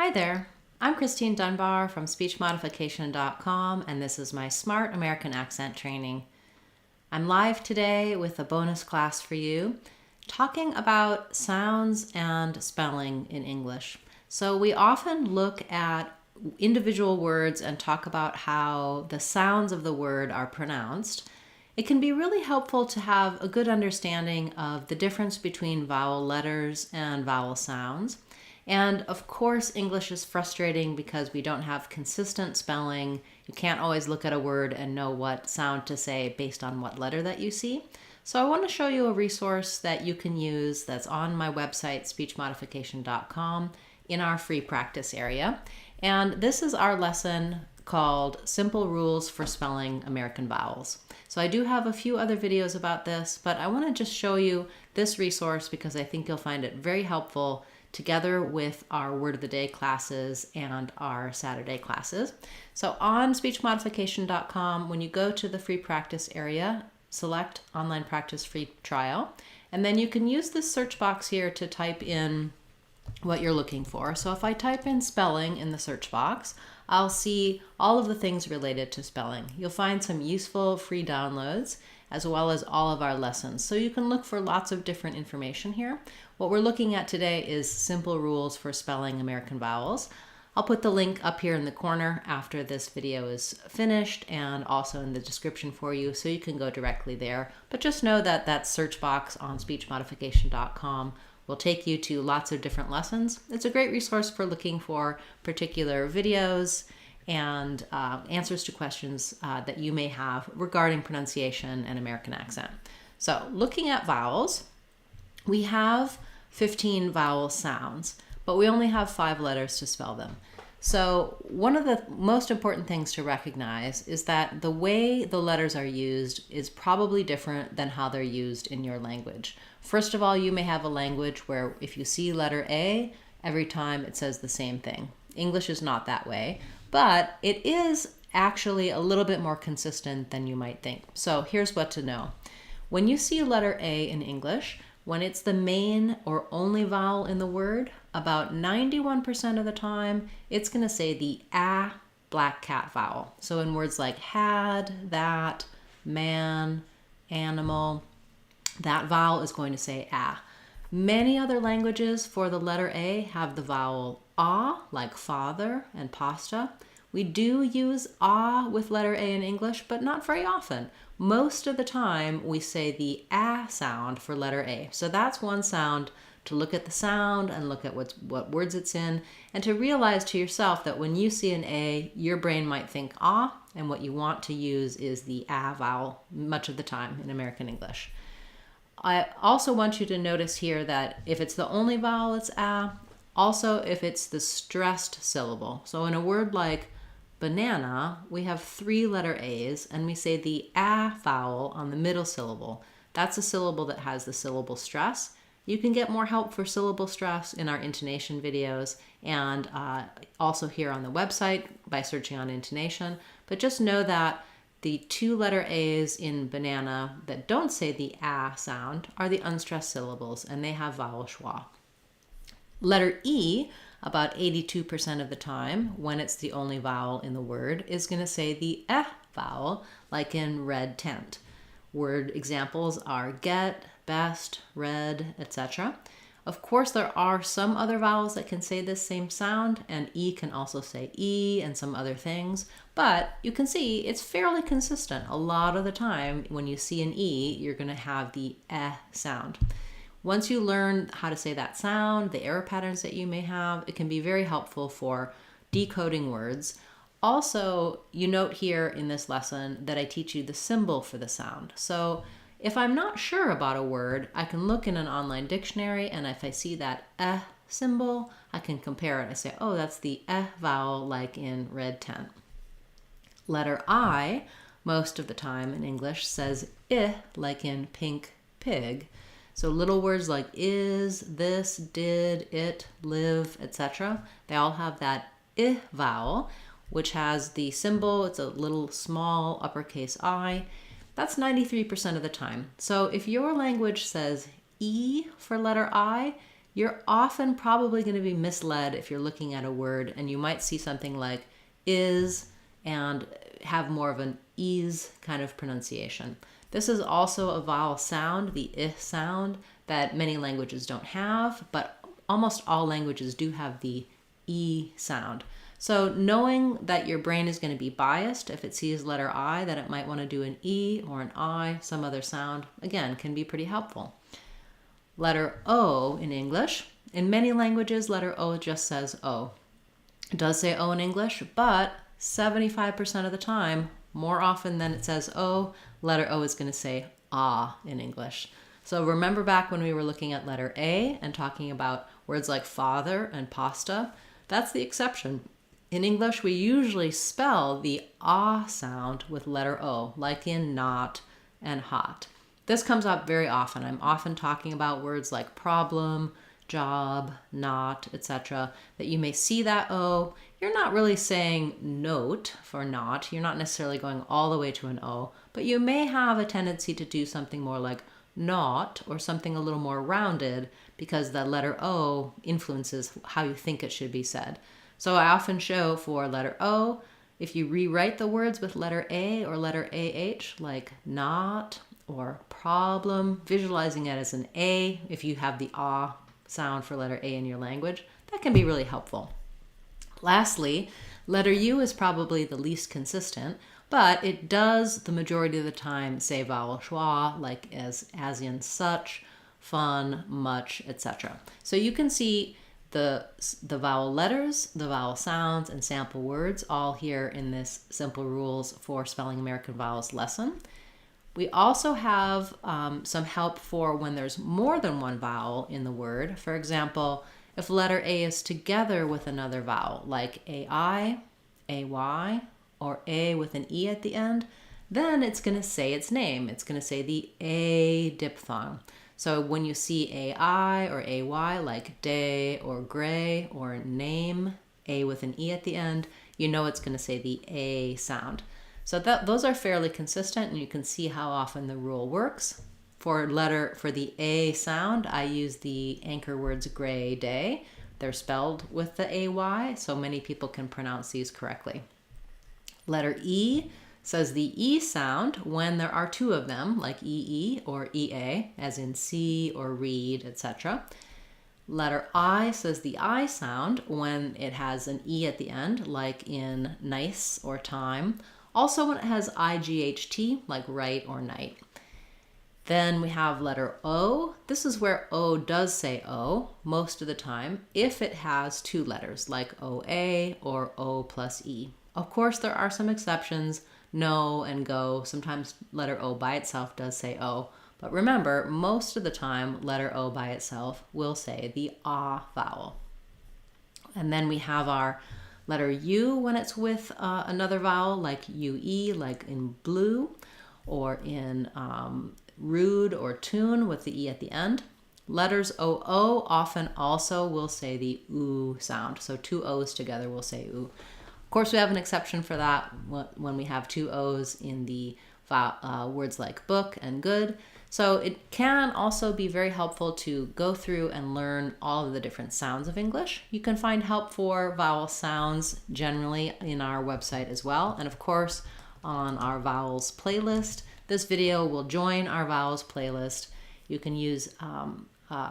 Hi there, I'm Christine Dunbar from speechmodification.com, and this is my Smart American Accent training. I'm live today with a bonus class for you, talking about sounds and spelling in English. So we often look at individual words and talk about how the sounds of the word are pronounced. It can be really helpful to have a good understanding of the difference between vowel letters and vowel sounds. And of course, English is frustrating because we don't have consistent spelling. You can't always look at a word and know what sound to say based on what letter that you see. So I want to show you a resource that you can use that's on my website, speechmodification.com, in our free practice area. And this is our lesson called Simple Rules for Spelling American Vowels. So I do have a few other videos about this, but I want to just show you this resource because I think you'll find it very helpful together with our Word of the Day classes and our Saturday classes. So on speechmodification.com, when you go to the free practice area, select Online Practice Free Trial, and then you can use this search box here to type in what you're looking for. So if I type in spelling in the search box, I'll see all of the things related to spelling. You'll find some useful free downloads as well as all of our lessons. So you can look for lots of different information here. What we're looking at today is simple rules for spelling American vowels. I'll put the link up here in the corner after this video is finished and also in the description for you so you can go directly there. But just know that that search box on speechmodification.com will take you to lots of different lessons. It's a great resource for looking for particular videos and answers to questions that you may have regarding pronunciation and American accent. So looking at vowels, we have 15 vowel sounds, but we only have 5 letters to spell them. So one of the most important things to recognize is that the way the letters are used is probably different than how they're used in your language. First of all, you may have a language where if you see letter A, every time it says the same thing. English is not that way, but it is actually a little bit more consistent than you might think. So here's what to know. When you see letter A in English, when it's the main or only vowel in the word, about 91% of the time, it's going to say the A black cat vowel. So in words like had, that, man, animal, that vowel is going to say A. Many other languages for the letter A have the vowel A, like father and pasta. We do use A with letter A in English, but not very often. Most of the time, we say the A sound for letter A. So that's one sound to look at the sound and look at what words it's in, and to realize to yourself that when you see an A, your brain might think A, and what you want to use is the A vowel much of the time in American English. I also want you to notice here that if it's the only vowel, it's A. Also, if it's the stressed syllable. So in a word like banana, we have 3 letter A's, and we say the A vowel on the middle syllable. That's a syllable that has the syllable stress. You can get more help for syllable stress in our intonation videos and also here on the website by searching on intonation. But just know that the 2 letter A's in banana that don't say the A sound are the unstressed syllables, and they have vowel schwa. Letter E, about 82% of the time, when it's the only vowel in the word, is going to say the vowel, like in red tent. Word examples are get, best, red, etc. Of course, there are some other vowels that can say this same sound, and E can also say E and some other things, but you can see it's fairly consistent. A lot of the time, when you see an E, you're going to have the sound. Once you learn how to say that sound, the error patterns that you may have, it can be very helpful for decoding words. Also, you note here in this lesson that I teach you the symbol for the sound. So if I'm not sure about a word, I can look in an online dictionary, and if I see that symbol, I can compare it. I say, oh, that's the vowel, like in red tent. Letter I, most of the time in English, says like in pink pig. So little words like is, this, did, it, live, etc. They all have that vowel, which has the symbol. It's a little small uppercase I. That's 93% of the time. So if your language says E for letter I, you're often probably going to be misled if you're looking at a word and you might see something like is and have more of an ease kind of pronunciation. This is also a vowel sound, the I sound, that many languages don't have, but almost all languages do have the E sound. So knowing that your brain is going to be biased if it sees letter I, that it might want to do an E or an I, some other sound, again, can be pretty helpful. Letter O in English. In many languages, letter O just says O. It does say O in English, but 75% of the time, more often than it says O, letter O is going to say ah in English. So remember back when we were looking at letter A and talking about words like father and pasta, that's the exception. In English, we usually spell the ah sound with letter O, like in not and hot. This comes up very often. I'm often talking about words like problem, job, not, etc., that you may see that O. You're not really saying note for not. You're not necessarily going all the way to an O, but you may have a tendency to do something more like not or something a little more rounded because the letter O influences how you think it should be said. So I often show for letter O, if you rewrite the words with letter A or letter AH, like not or problem, visualizing it as an A, if you have the ah sound for letter A in your language, that can be really helpful. Lastly, letter U is probably the least consistent, but it does the majority of the time say vowel schwa, like as in such, fun, much, etc. So you can see the vowel letters, the vowel sounds, and sample words all here in this Simple Rules for Spelling American Vowels lesson. We also have some help for when there's more than one vowel in the word. For example, if letter A is together with another vowel, like AI, AY, or A with an E at the end, then it's going to say its name. It's going to say the A diphthong. So when you see AI or AY, like day or gray or name, A with an E at the end, you know it's going to say the A sound. So those are fairly consistent, and you can see how often the rule works. For the A sound, I use the anchor words gray, day. They're spelled with the AY, so many people can pronounce these correctly. Letter E says the E sound when there are two of them, like EE or EA, as in see or read, etc. Letter I says the I sound when it has an E at the end, like in nice or time. Also when it has IGHT, like right or night. Then we have letter O. This is where O does say O most of the time if it has two letters, like OA or O plus E. Of course, there are some exceptions, no and go. Sometimes letter O by itself does say O. But remember, most of the time, letter O by itself will say the ah vowel. And then we have our letter U when it's with another vowel, like UE, like in blue, or in rude or tune with the E at the end. Letters OO often also will say the oo sound. So two O's together will say oo. Of course, we have an exception for that when we have two O's in the words like book and good. So it can also be very helpful to go through and learn all of the different sounds of English. You can find help for vowel sounds generally in our website as well. And of course, on our vowels playlist. This video will join our vowels playlist. You can use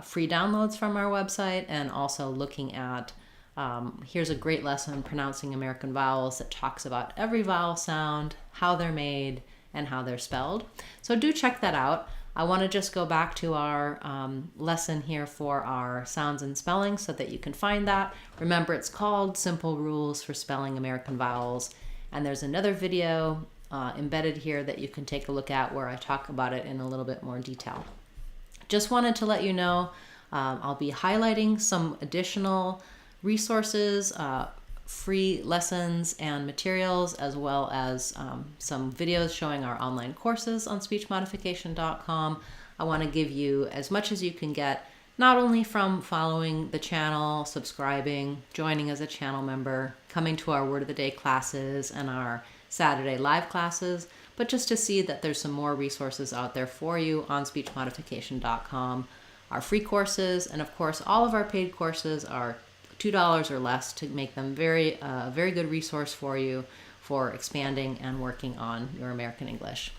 free downloads from our website, and also looking at here's a great lesson pronouncing American vowels that talks about every vowel sound, how they're made, and how they're spelled. So do check that out. I want to just go back to our lesson here for our sounds and spelling so that you can find that. Remember, it's called Simple Rules for Spelling American Vowels, and there's another video embedded here that you can take a look at where I talk about it in a little bit more detail. Just wanted to let you know I'll be highlighting some additional resources, free lessons and materials, as well as some videos showing our online courses on speechmodification.com. I want to give you as much as you can get, not only from following the channel, subscribing, joining as a channel member, coming to our Word of the Day classes and our Saturday live classes, but just to see that there's some more resources out there for you on speechmodification.com. our free courses, and of course, all of our paid courses are $2 or less to make them very good resource for you for expanding and working on your American English.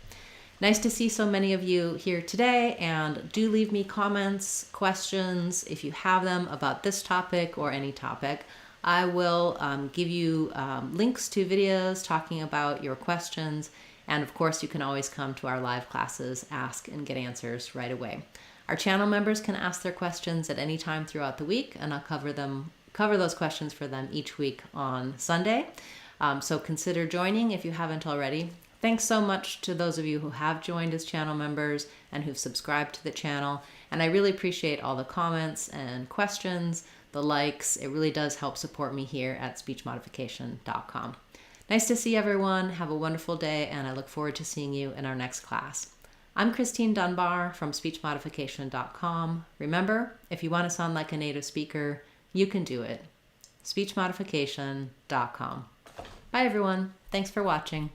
Nice to see so many of you here today, and do leave me comments, questions, if you have them about this topic or any topic. I will give you links to videos talking about your questions, and of course you can always come to our live classes, ask and get answers right away. Our channel members can ask their questions at any time throughout the week, and I'll cover those questions for them each week on Sunday. So consider joining if you haven't already. Thanks so much to those of you who have joined as channel members and who've subscribed to the channel. And I really appreciate all the comments and questions, the likes. It really does help support me here at speechmodification.com. Nice to see everyone. Have a wonderful day, and I look forward to seeing you in our next class. I'm Christine Dunbar from speechmodification.com. Remember, if you want to sound like a native speaker, you can do it. speechmodification.com. Bye everyone. Thanks for watching.